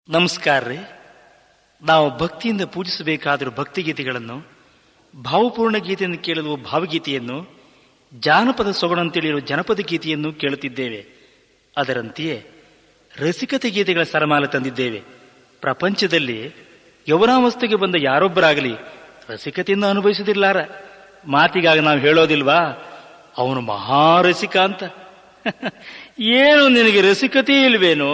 ನಮಸ್ಕಾರ ರೀ. ನಾವು ಭಕ್ತಿಯಿಂದ ಪೂಜಿಸಬೇಕಾದರೂ ಭಕ್ತಿಗೀತೆಗಳನ್ನು, ಭಾವಪೂರ್ಣ ಗೀತೆಯನ್ನು ಕೇಳಲು ಭಾವಗೀತೆಯನ್ನು, ಜಾನಪದ ಸೊಗಡಂತೇಳಿರುವ ಜನಪದ ಗೀತೆಯನ್ನು ಕೇಳುತ್ತಿದ್ದೇವೆ. ಅದರಂತೆಯೇ ರಸಿಕತೆ ಗೀತೆಗಳ ಸರಮಾಲೆ ತಂದಿದ್ದೇವೆ. ಪ್ರಪಂಚದಲ್ಲಿ ಯೌವನಾವಸ್ಥೆಗೆ ಬಂದ ಯಾರೊಬ್ಬರಾಗಲಿ ರಸಿಕತೆಯನ್ನು ಅನುಭವಿಸುವುದಿಲ್ಲಾರ. ಮಾತಿಗಾಗಿ ನಾವು ಹೇಳೋದಿಲ್ವಾ, ಅವನು ಮಹಾರಸಿಕ ಅಂತ. ಏನು ನಿನಗೆ ರಸಿಕತೆ ಇಲ್ವೇನೋ?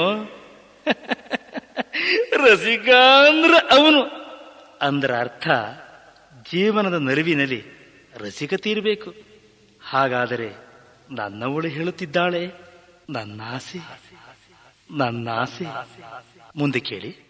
ರಸಿಕ ಅಂದ್ರ ಅವನು ಅಂದ್ರ ಅರ್ಥ ಜೀವನದ ನರಿವಿನಲ್ಲಿ ರಸಿಕತೆ ಇರಬೇಕು. ಹಾಗಾದರೆ ನನ್ನವಳು ಹೇಳುತ್ತಿದ್ದಾಳೆ, ನನ್ನಾಸೆ ನನ್ನಾಸೆ. ಮುಂದೆ ಕೇಳಿ.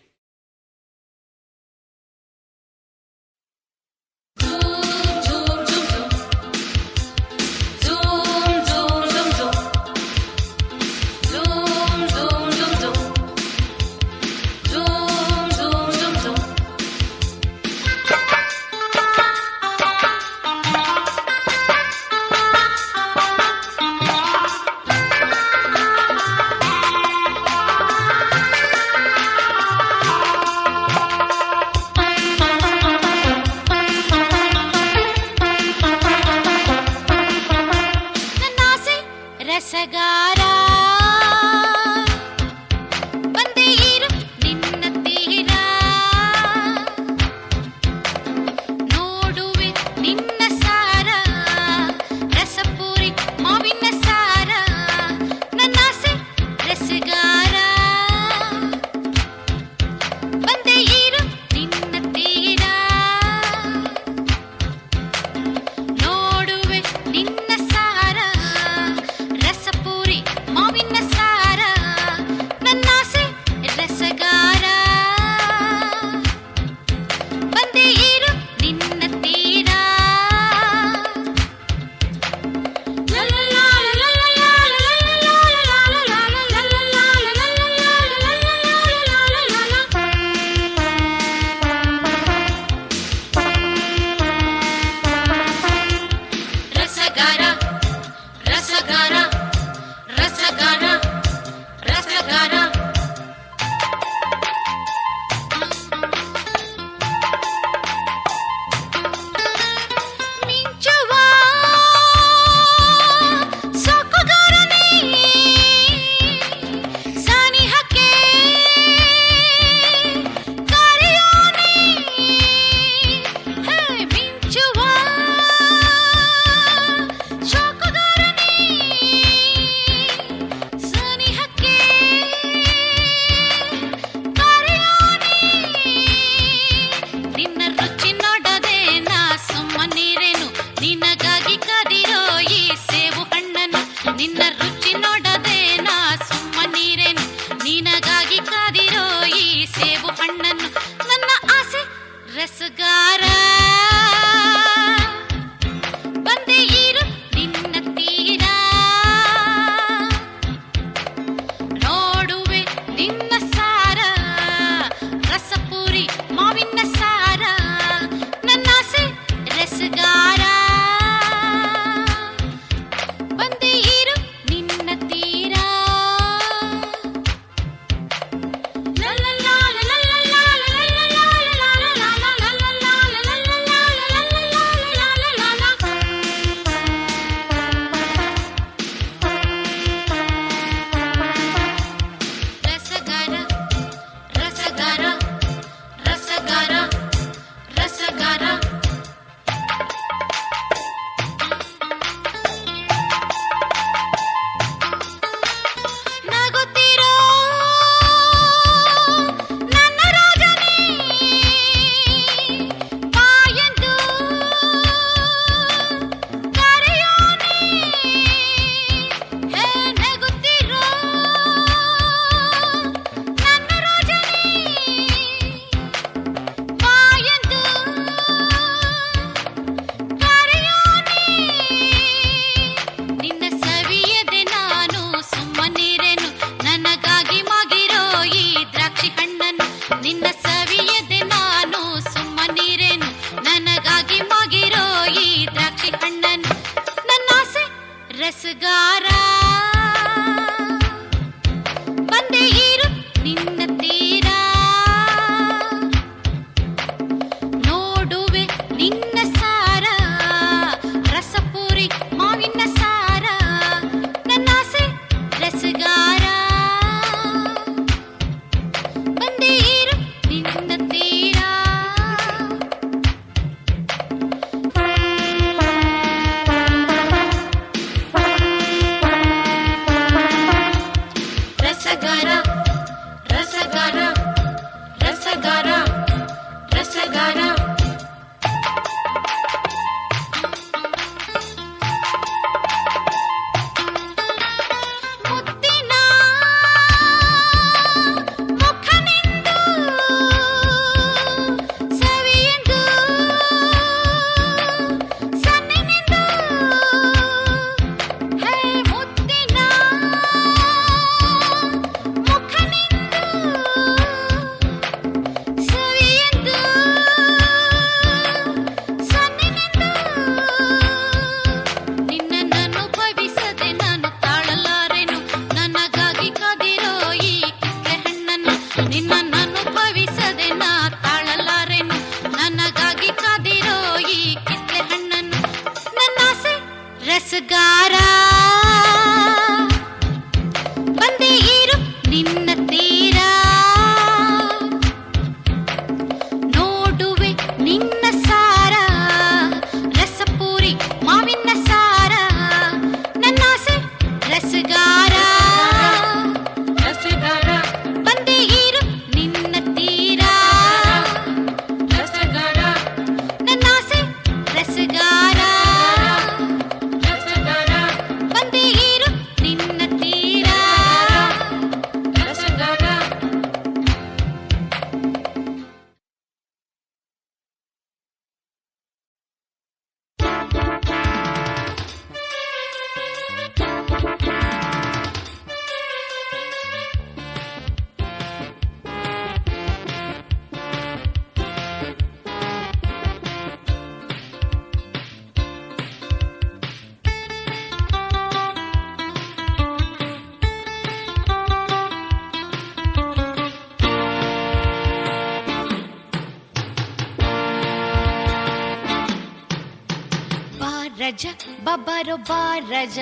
ರಜ ಬಬ್ಬರೋ ಬಾರಜ,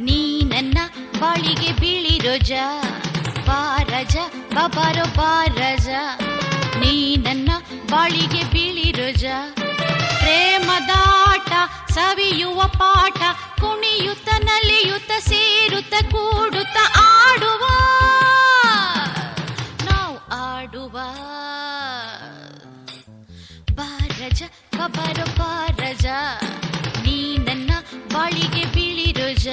ನೀ ನನ್ನ ಬಾಳಿಗೆ ಬಿಳಿ ರೋಜ. ಬಾರಜ ಬಬ್ಬರೋ ಬಾರಜ, ನೀ ನನ್ನ ಬಾಳಿಗೆ ಬಿಳಿ ರೋಜ. ಪ್ರೇಮದಾಟ ಸವಿಯುವ ಪಾಠ, ಕುಣಿಯುತ್ತ ನಲಿಯುತ್ತ ಸೇರುತ್ತ ಕೂಡುತ್ತ ಆಡುವ, ನಾವು ಆಡುವ. ಬಾರಜ ಬಬ್ಬರೋ ಬಾರಜ, ನೀ ನನ್ನ ಬಾಳಿಗೆ ಬಿಳಿ ರೋಜ.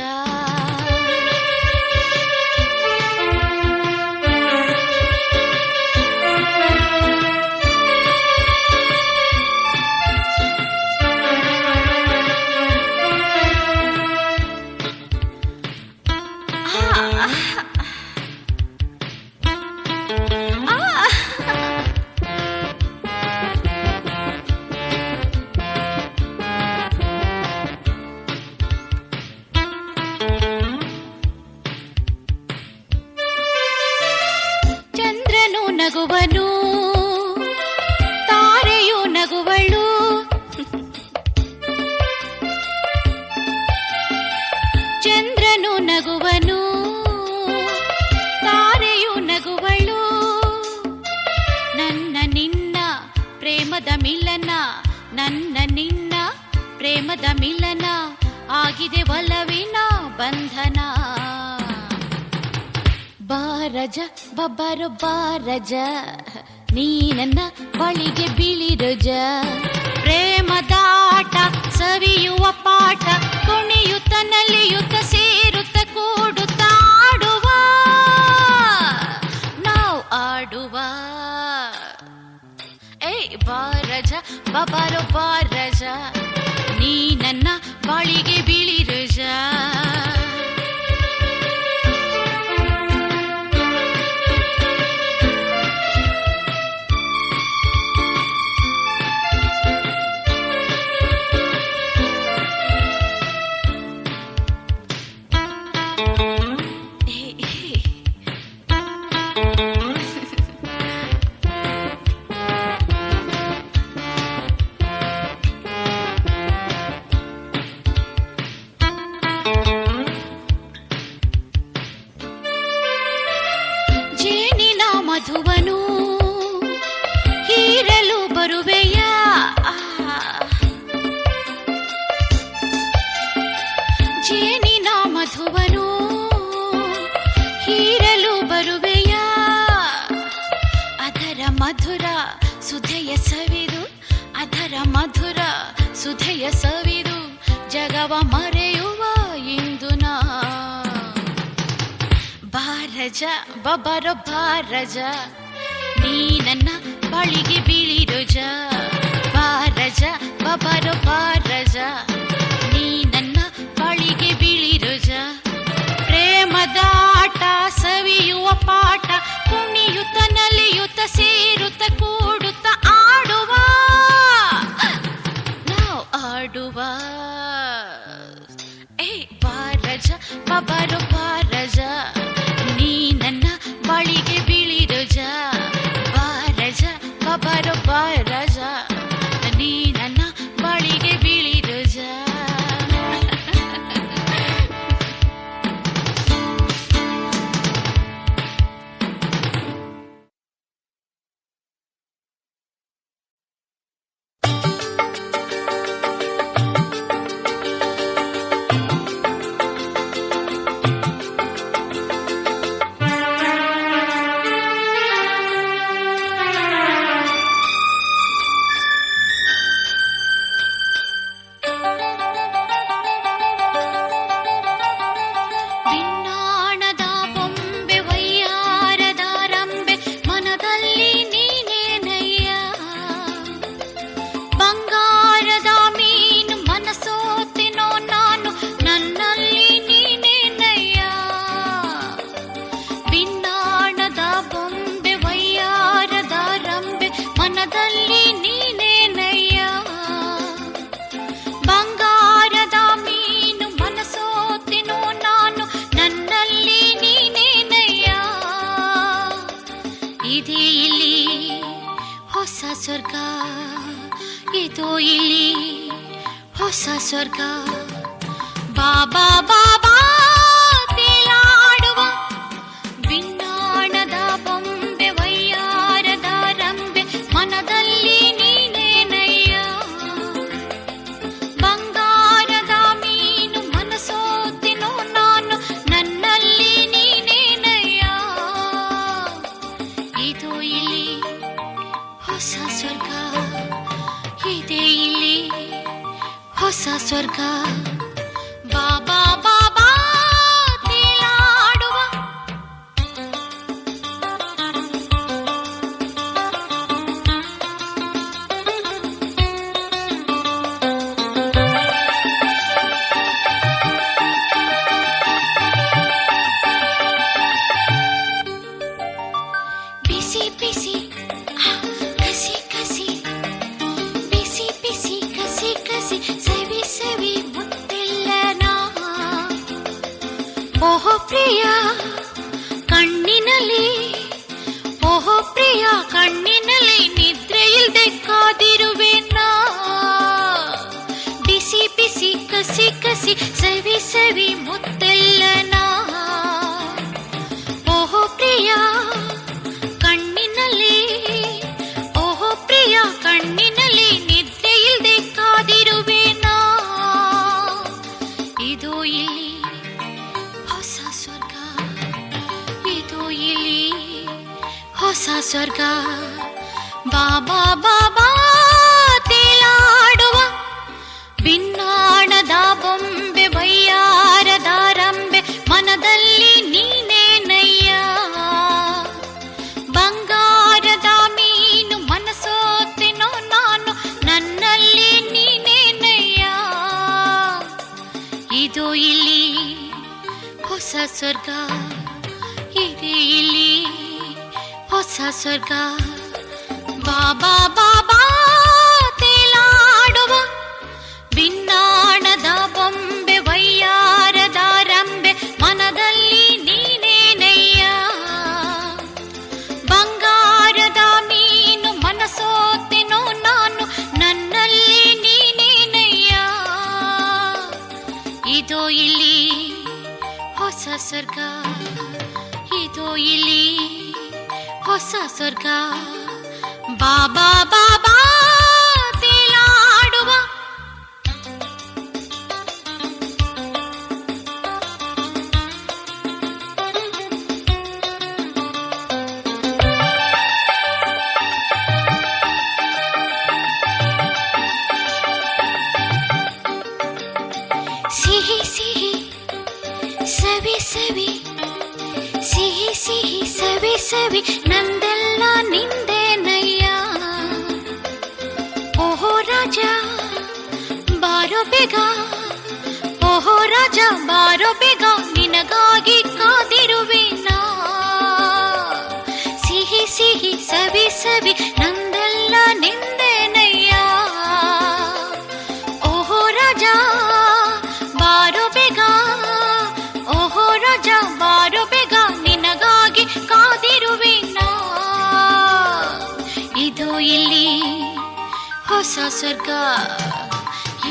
ಚಂದ್ರನು ನಗುವನು, ತಾರೆಯು ನಗುವಳು, ಚಂದ್ರನು ನಗುವನು, ತಾರೆಯು ನಗುವಳು. ನನ್ನ ನಿನ್ನ ಪ್ರೇಮದ ಮಿಲನ, ನನ್ನ ನಿನ್ನ ಪ್ರೇಮದ ಮಿಲನ, ಆಗಿದೆ ಒಲವಿನ ಬಂಧನ. ಬಾರಜ ಬಬ್ಬರೋ ಬಾರಜ, ನೀ ನನ್ನ ಬಳಿಗೆ ಬಿಳಿ ರೋಜ. ಪ್ರೇಮದಾಟ ಸವಿಯುವ ಪಾಠ, ಕುಣಿಯುತ್ತ ನಲಿಯುತ್ತ ಸೇರುತ್ತ ಕೂಡುತ್ತ ಆಡುವ, ನಾವು ಆಡುವ. ಬಾರಜ ಬಬ್ಬರೋ ಬಾರಜ, ನೀ ನನ್ನ ಬಾಳಿಗೆ ಬಿಳಿ ರೋಜ. ಜೇನಿನ ಮಧುವನು ಹೀರಲು ಬರುವೆಯ, ಜೇನಿನ ಮಧುವನು ಹೀರಲು ಬರುವೆಯ. ಅದರ ಮಧುರ ಸುಧೆಯ ಸವಿದು, ಅದರ ಮಧುರ ಸುಧೆಯ ಸವಿದು, ಜಗವ ಮರೆಯುವ ಇಂದು ನಾ. ಬಾರಜ ಬಬ್ಬರೋ ಬಾರಜ, ನೀ ನನ್ನ ಬಾಳಿಗೆ ಬಿಳಿ ರೋಜ. ಬಾರಜ ಬಬ್ಬರೋ ಬಾರಜ, ನೀ ನನ್ನ ಬಾಳಿಗೆ ಬಿಳಿ ರೋಜ. ಪ್ರೇಮದಾಟ ಸವಿಯುವ ಪಾಠ, ಕುಣಿಯುತ್ತ ನಲಿಯುತ್ತ ಸೇರುತ್ತ ಕೂಡುತ್ತ ಆಡುವ, ನಾವು ಆಡುವ. ಬಾರಜ ಬಬ್ಬರೋ ಬಾರಜ, ನೀ ನನ್ನ ಬಾಳಿಗೆ ಬಿಳಿ ರೋಜ. ಬಾರಜ ಬಬ್ಬರೋ ಬಾರಜ, ನೀ ನನ್ನ ಬಾಳಿಗೆ ಬಿಳಿ ರೋಜ. ಸ್ವರ್ಗ ಇದು ಇಲ್ಲಿ ಹೊಸ ಸ್ವರ್ಗ ಬಾಬಾ ಬಾಬಾ ತೇಲಾಡುವ ವಿಜ್ಞಾನದ ಬೊಂಬೆ ವಯ್ಯಾರದ ರಂಬೆ ಮನದಲ್ಲಿ ನೀನೇನಯ್ಯ ಬಂಗಾರದ ಮೀನು ಮನಸೋತಿನೋ ನಾನು ನನ್ನಲ್ಲಿ ನೀನೇನಯ್ಯ ಇದು ಇಲ್ಲಿ ಹೊಸ ಸ್ವರ್ಗ ಇದೆ ಇಲ್ಲಿ ಹೊಸ ಸ್ವರ್ಗ ಬಾಬಾ ಬಾಬಾ ತೇಲಾಡುವ ಬಿಸಿ ಬಿಸಿ ಕಸಿ ಕಸಿ ಬಿಸಿ ಬಿಸಿ ಕಸಿ ಕಸಿ ಸವಿ ಸವಿ ಮುತ್ತಿಲ್ಲನ ಓಹೋ ಪ್ರಿಯ ಕಣ್ಣಿನಲ್ಲಿ ಓಹೋ ಪ್ರಿಯ ಕಣ್ಣಿನಲ್ಲಿ ನಿದ್ರೆಯಿಲ್ದೆ ಕಾದಿರುವೆನಾ ಬಿಸಿ ಬಿಸಿ ಕಸಿ ಕಸಿ ಸವಿ ಸವಿ ಮುತ್ತೆಲ್ಲನ ಓಹೋ ಪ್ರಿಯ ಕಣ್ಣಿನಲ್ಲಿ ಓಹೋ ಪ್ರಿಯ ಕಣ್ಣಿನಲ್ಲಿ ನಿದ್ರೆಯಿಲ್ದೆ ಕಾದಿರುವೆನಾ ಇದು ಇಲ್ಲಿ ಹೊಸ ಸ್ವರ್ಗ ಇದು ಇಲ್ಲಿ ಹೊಸ ಸ್ವರ್ಗ ಬಾಬಾ ಬಾಬಾ ತೇಲಾಡುವ ಭಿನ್ನಾಣದ ಬೊಂಬೆ ವಯ್ಯಾರದ ರಂಬೆ ಮನದಲ್ಲಿ ನೀನೇನಯ್ಯ ಬಂಗಾರದ ಮೀನು ಮನಸೋತೆನೋ ನಾನು ನನ್ನಲ್ಲಿ ನೀನೇನಯ್ಯ ಇದು ಇಲ್ಲಿ ಹೊಸ ಸ್ವರ್ಗ ಇದೆ ಇಲ್ಲಿ ಹೊಸ ಸ್ವರ್ಗ ಬಾಬಾ ಬಾಬಾ ತೇಲಾಡುವ ಭಿನ್ನಾಣದ ಬೊಂಬೆ ವಯ್ಯಾರದ ರಂಬೆ ಮನದಲ್ಲಿ ನೀನೇನಯ್ಯ ಬಂಗಾರದ ಮೀನು ಮನಸೋತೆನೋ ನಾನು ನನ್ನಲ್ಲಿ ನೀನೇನಯ್ಯ ಇದು ಇಲ್ಲಿ ಹೊಸ ಸ್ವರ್ಗ ಇದು ಇಲ್ಲಿ ಹೊಸ ಸ್ವರ್ಗ ಬಾಬಾ ಬಾಬಾ ತೇಲಾಡುವ ಸಿಹಿ ಸಿಹಿ ಸವಿ ಸವಿ ಸಿಹಿ ಸಿಹಿ ಸವಿ ಸವಿ ನಂದೆಲ್ಲ ನಿಂದೇನಯ್ಯ ಓಹೋ ರಾಜ ಬಾರೋ ಬೇಗ ಓಹೋ ರಾಜ ಬಾರೋ ಬೇಗ ನಿನಗಾಗಿ ಕಾದಿರುವೆನಾ ಸಿಹಿ ಸಿಹಿ ಸವಿ ಸವಿ ನಂದೆಲ್ಲ ನಿಂದೇನಯ್ಯ ಓಹೋ ರಾಜ ಬಾರೋ ಬೇಗ ಓಹೋ ರಾಜ ಬಾರೋ ಬೇಗ ನಿನಗಾಗಿ ಕಾದಿರುವೆನಾ ಇದು ಇಲ್ಲಿ ಹೊಸ ಸ್ವರ್ಗ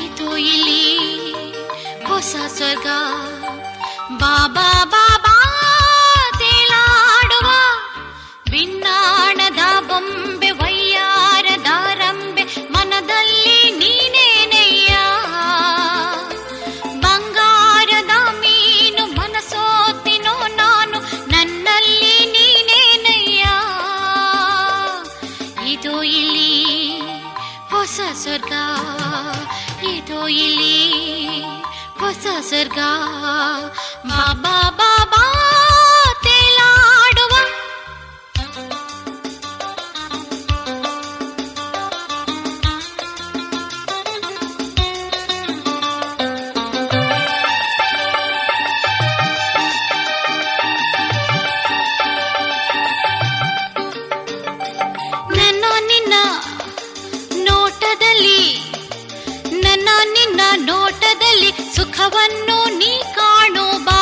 ಇದು ಇಲ್ಲಿ ಹೊಸ ಸ್ವರ್ಗ ಬಾಬಾ ಬಾಬಾ ತೇಲಾಡುವ ಭಿನ್ನಾಣದ ಬೊಂಬೆ ವಯ್ಯಾರದ ರಂಬೆ ಮನದಲ್ಲಿ ನೀನೇನಯ್ಯ ಬಂಗಾರದ ಮೀನು ಮನಸೋತಿನೋ ನಾನು ನನ್ನಲ್ಲಿ ನೀನೇನಯ್ಯ ಇದು ಇಲ್ಲಿ ಹೊಸ ಸ್ವರ್ಗ ಇದು ಇಲ್ಲಿ ಹೊಸ ಸ್ವರ್ಗ ಬಾಬಾ ಬಾಬಾ ತೇಲಾಡುವ ನನ್ನ ನಿನ್ನ ನೋಟದಲ್ಲಿ ನನ್ನ ನಿನ್ನ ನೋಟದಲ್ಲಿ ಸುಖವನ್ನು ನೀ ಕಾಣು ಬಾ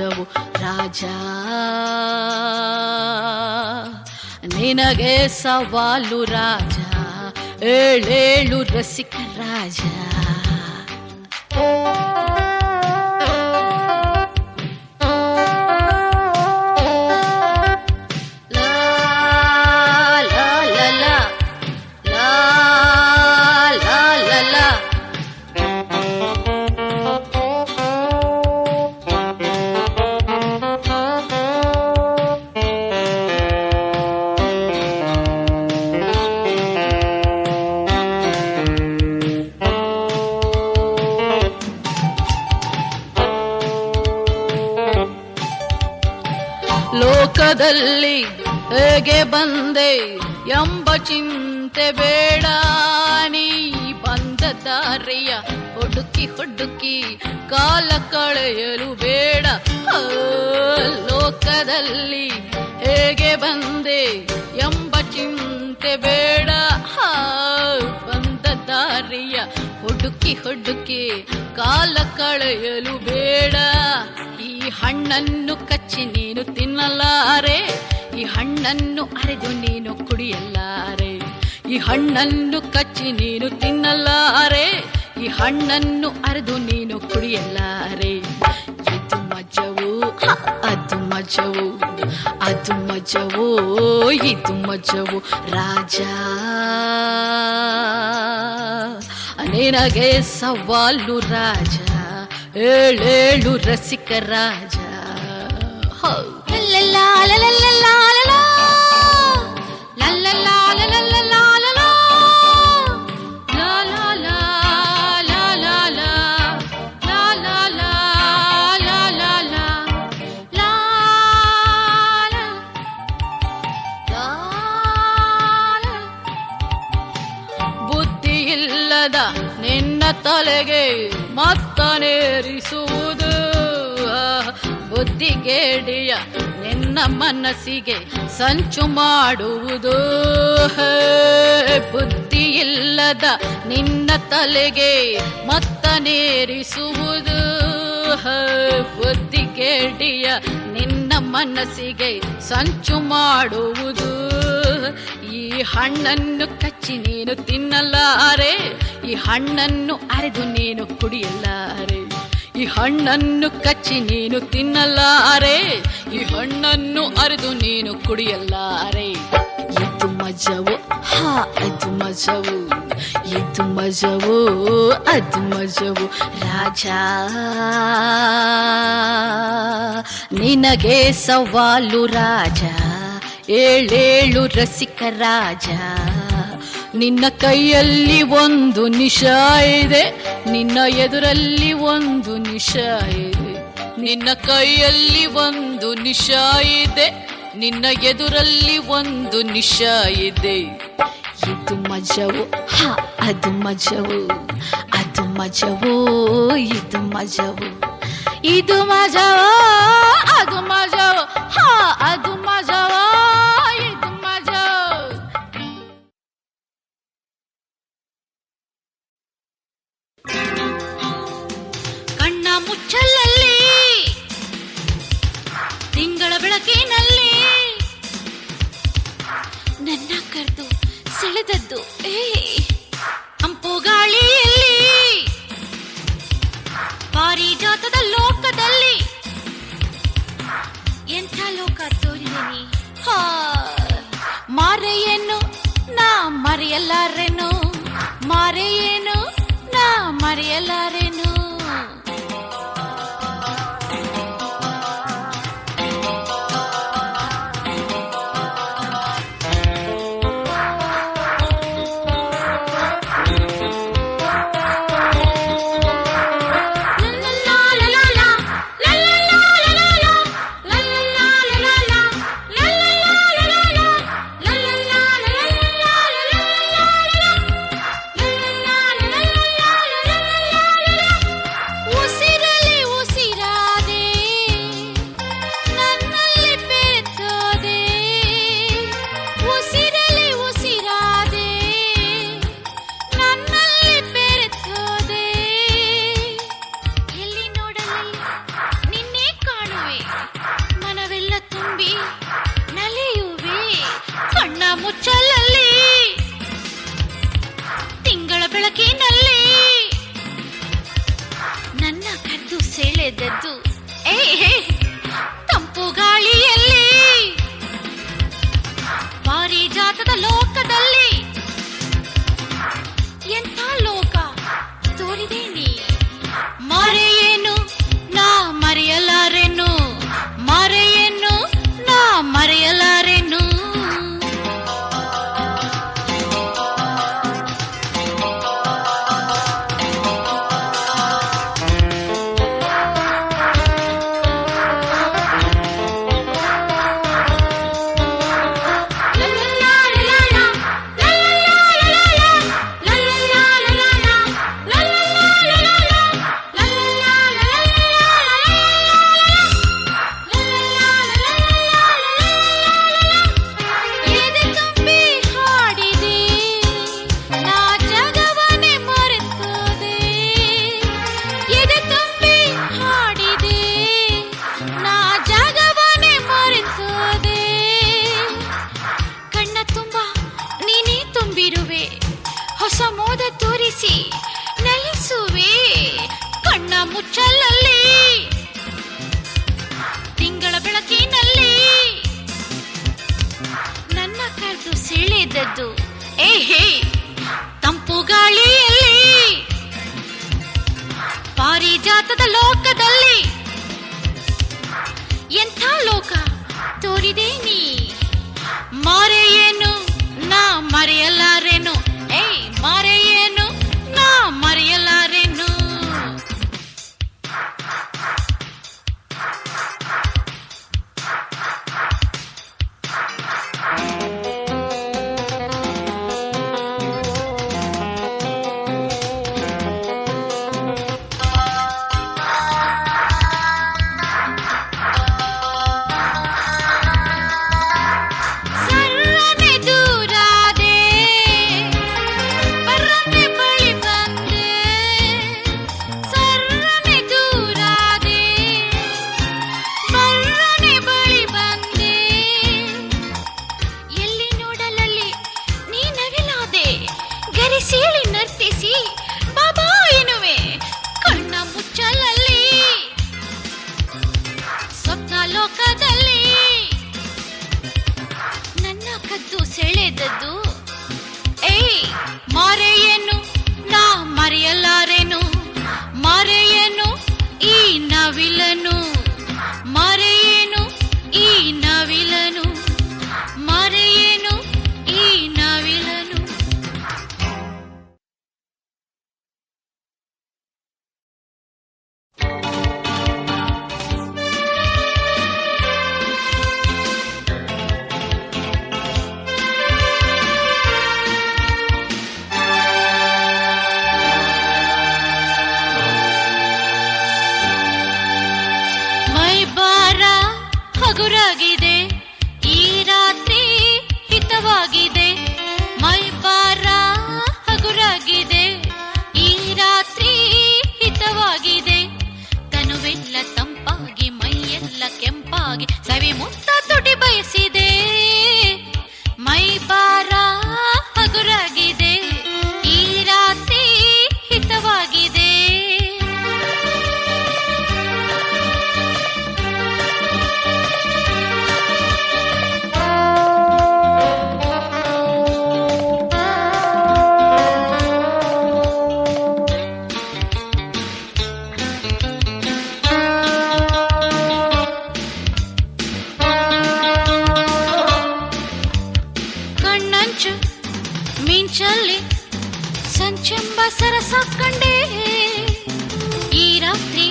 ಮಜವು ರಾಜ ನಿನಗೆ ಸವಾಲು ರಾಜ ಏಳೇಳು ರಸಿಕ ರಾಜ ಲೋಕದಲ್ಲಿ ಹೇಗೆ ಬಂದೆ ಎಂಬ ಚಿಂತೆ ಬೇಡ ನೀ ಬಂದ ದಾರಿಯ ಹುಡುಕಿ ಹುಡುಕಿ ಕಾಲ ಕಳೆಯಲು ಬೇಡ ಲೋಕದಲ್ಲಿ ಹೇಗೆ ಬಂದೆ ಎಂಬ ಚಿಂತೆ ಬೇಡ ಬಂದ ದಾರಿಯ ಹುಡುಕಿ ಹುಡುಕಿ ಕಾಲ ಕಳೆಯಲು ಬೇಡ ಈ ಹಣ್ಣನ್ನು ಕಚ್ಚಿ ನೀನು ತಿನ್ನಲಾರೆ ಈ ಹಣ್ಣನ್ನು ಅರೆದು ನೀನು ಕುಡಿಯಲಾರೆ ಈ ಹಣ್ಣನ್ನು ಕಚ್ಚಿ ನೀನು ತಿನ್ನಲಾರೆ ಈ ಹಣ್ಣನ್ನು ಅರೆದು ನೀನು ಕುಡಿಯಲಾರೆ ಇದು ಮಜವು ಅದು ಮಜವು ಅದು ಮಜವು ಇದು ಮಜವು ರಾಜ ನಿನಗೆ ಸವಾಲು ರಾಜ ಏಳೇಳು ರಸಿಕ ರಾಜ ಬುದ್ಧಿ ಇಲ್ಲದ ನಿನ್ನ ತಲೆಗೆ ಮತ್ತನೇರಿಸುವುದು ಬುದ್ಧಿಗೇಡಿಯ ನಿನ್ನ ಮನಸ್ಸಿಗೆ ಸಂಚು ಮಾಡುವುದು ಬುದ್ಧಿ ಇಲ್ಲದ ನಿನ್ನ ತಲೆಗೆ ಮತ್ತನೇರಿಸುವುದು ಬುದ್ಧಿಗೇಡಿಯ ನಿನ್ನ ಮನಸ್ಸಿಗೆ ಸಂಚು ಮಾಡುವುದು ಈ ಹಣ್ಣನ್ನು ಕಚ್ಚಿ ನೀನು ತಿನ್ನಲಾರೆ ಈ ಹಣ್ಣನ್ನು ಅರೆದು ನೀನು ಕುಡಿಯಲಾರೆ ಈ ಹಣ್ಣನ್ನು ಕಚ್ಚಿ ನೀನು ತಿನ್ನಲಾರೆ ಈ ಹಣ್ಣನ್ನು ಅರೆದು ನೀನು ಕುಡಿಯಲಾರೆ ಇದು ಮಜವು ಅದು ಮಜವು ಇದು ಮಜವು ಅದು ಮಜವು ರಾಜ ನಿನಗೆ ಸವಾಲು ರಾಜ ಏಳೇಳು ರಸಿಕ ರಾಜ ನಿನ್ನ ಕೈಯಲ್ಲಿ ಒಂದು ನಿಶ ಇದೆ ನಿನ್ನ ಎದುರಲ್ಲಿ ಒಂದು ನಿಶ ಇದೆ ನಿನ್ನ ಕೈಯಲ್ಲಿ ಒಂದು ನಿಶ ಇದೆ ನಿನ್ನ ಎದುರಲ್ಲಿ ಒಂದು ನಿಶ ಇದೆ ಇದು ಮಜವು ಅದು ಮಜವು ಅದು ಮಜವು ಇದು ಮಜವು ಇದು ಮಜವು ಅದು ಮಜವು ಅದು ಮಜವು ಇದು ಮಜವು ಕಣ್ಣ ಮುಚ್ಚಲಲ್ಲಿ ತಿಂಗಳ ಬೆಳಕಿನಲ್ಲಿ ನನ್ನ ಕರೆದು ಸೆಳೆದದ್ದು ಅಂಪು ಗಾಳಿಯಲ್ಲಿ ಪಾರಿಜಾತದ ಲೋಕದಲ್ಲಿ ಎಂಥ ಲೋಕ ತೋರಿದೆನಿ ಮಾರೆಯನ್ನು ನಾ ಮರೆಯಲಾರೆನು ಮಾರೆಯನ್ನು ನಾ ಮರೆಯಲಾರೆನು ಹೇ ತಂಪು ಗಾಳಿಯಲ್ಲಿ ಪಾರಿಜಾತದ ಲೋಕದಲ್ಲಿ ಎಂಥ ಲೋಕ ತೋರಿದೆ ನೀ. ಮರೆಯೇನು ನಾ ಮರೆಯಲಾರೆನು, ಮರೆಯೇನು ನಾ ಮರೆಯಲಾರೆನು. ಹೊಸ ಮೋದ ತೋರಿಸಿ ನಲಿಸುವೆ ಕಣ್ಣ ಮುಚ್ಚಲಲ್ಲಿ, ತಿಂಗಳ ಬೆಳಕಿನಲ್ಲಿ ನನ್ನ ಕರೆದು ಸೆಳೆದದ್ದು ಏಹೇ ತಂಪು ಗಾಳಿಯಲ್ಲಿ ಪಾರಿಜಾತದ ಲೋಕದಲ್ಲಿ ಎಂಥ ಲೋಕ ತೋರಿದೆ ನೀ. ಮರೆಯೇನು ನಾ ಮರೆಯಲಾರೆನು, ಮರೆಯೇನು ನಾ ಮರೆಯಲಾರೆನು. ಸೀಳಿ ನರ್ತಿಸಿ ಬಾಬಾ ಎನ್ನುವೆ ಕಣ್ಣ ಮುಚ್ಚಲಲ್ಲಿ, ಸ್ವಪ್ನ ಲೋಕದಲ್ಲಿ ನನ್ನ ಕದ್ದು ಸೆಳೆದದ್ದು ಮರೆಯೇನು ನಾ ಮರೆಯಲಾರೆನು, ಮರೆಯೇನು ಈ ನವಿಲನು, ಮರೆಯೇನು ಈ ನವಿಲನು, ಮರೆಯೇನು ಈ ನವಿಲನು. ಹಗುರಾಗಿದೆ ಈ ರಾತ್ರಿ ಹಿತವಾಗಿದೆ, ಮೈ ಬಾರ ಹಗುರಾಗಿದೆ ಈ ರಾತ್ರಿ ಹಿತವಾಗಿದೆ. ತನುವೆಲ್ಲ ತಂಪಾಗಿ ಮೈಯೆಲ್ಲ ಕೆಂಪಾಗಿ ಸವಿ ಮುತ್ತ ತುಟಿ ಬಯಸಿದೆ, ಮೈ ಬಾರ ಹಗುರಾಗಿದೆ ಈ ರಾತ್ರಿ ಹಿತವಾಗಿದೆ. ಮಿಂಚಲ್ಲಿ ಸಂಚೆಂಬ ಸರಸ ಕಂಡೆ ಈ ರಾತ್ರಿ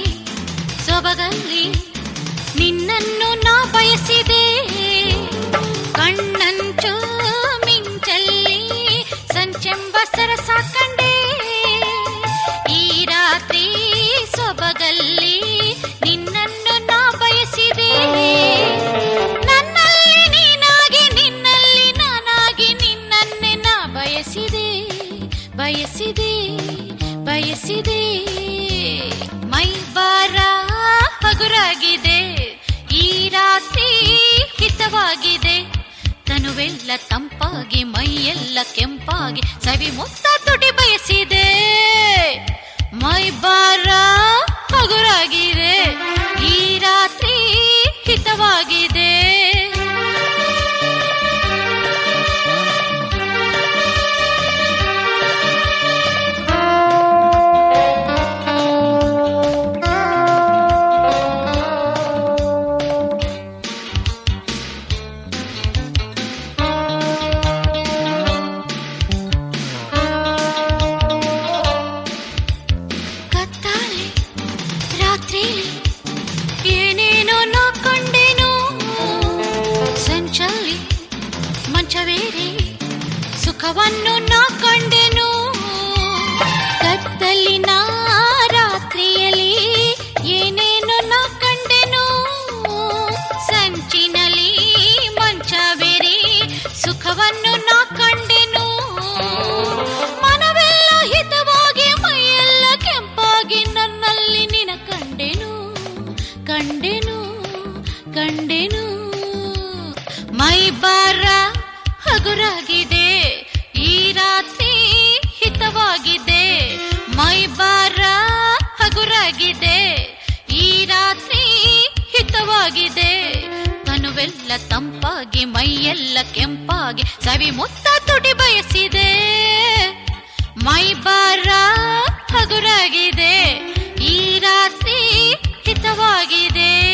ಸೊಬಗಲ್ಲಿ ನಿನ್ನನ್ನು ನಾ ಬಯಸಿದೆ. ಕಣ್ಣಂಚು ಮಿಂಚಲ್ಲಿ ಸಂಚೆಂಬ ಸರಸ ಕಂಡೆ ಈ ರಾತ್ರಿ ಸೊಬಗಲ್ಲಿ ನಿನ್ನನ್ನು ನಾ ಬಯಸಿದೆ. ನನ್ನಲ್ಲಿ ನೀನಾಗಿ ನಿನ್ನಲ್ಲಿ ನಾನಾಗಿ ನಿನ್ನನ್ನೇ ನಾ ಬಯಸಿದೆ ಬಯಸಿದೆ ಬಯಸಿದೆ. ಮೈ ಬಾರ ಹಗುರಾಗಿದೆ ಈ ರಾತ್ರಿ ಹಿತವಾಗಿದೆ, ತನುವೆಲ್ಲ ತಂಪಾಗಿ ಮೈಯೆಲ್ಲ ಕೆಂಪಾಗಿ ಸವಿ ಮುತ್ತ ತುಟಿ ಬಯಸಿದೆ. ಮೈ ಬಾರ ಹಗುರಾಗಿದೆ ಈ ರಾತ್ರಿ ಸುಖವನ್ನು ನಾ ಕಂಡೆನು. ಕತ್ತಲಿನ ರಾತ್ರಿಯಲ್ಲಿ ಏನೇನು ನಾ ಕಂಡೆನು. ಸಂಚಿನಲ್ಲಿ ಮಂಚ ಬೇರೆ ಸುಖವನ್ನು ನಾ ಕಂಡೆನು. ಮನವೆಲ್ಲ ಹಿತವಾಗಿ ಮೈಯೆಲ್ಲ ಕೆಂಪಾಗಿ ನನ್ನಲ್ಲಿ ನಿನ ಕಂಡೆನು ಕಂಡೆನು ಕಂಡೆನು. ಮೈ ಬಾರ ಹಗುರಾಗಿದೆ ಈ ರಾತ್ರಿ ಹಿತವಾಗಿದೆ. ಮೈ ಬಾರ ಹಗುರಾಗಿದೆ ಈ ರಾತ್ರಿ ಹಿತವಾಗಿದೆ. ಕನುವೆಲ್ಲ ತಂಪಾಗಿ ಮೈಯೆಲ್ಲ ಕೆಂಪಾಗಿ ಸವಿ ಮುತ್ತ ತುಟಿ ಬಯಸಿದೆ. ಮೈ ಬಾರ ಹಗುರಾಗಿದೆ ಈ ರಾತ್ರಿ ಹಿತವಾಗಿದೆ.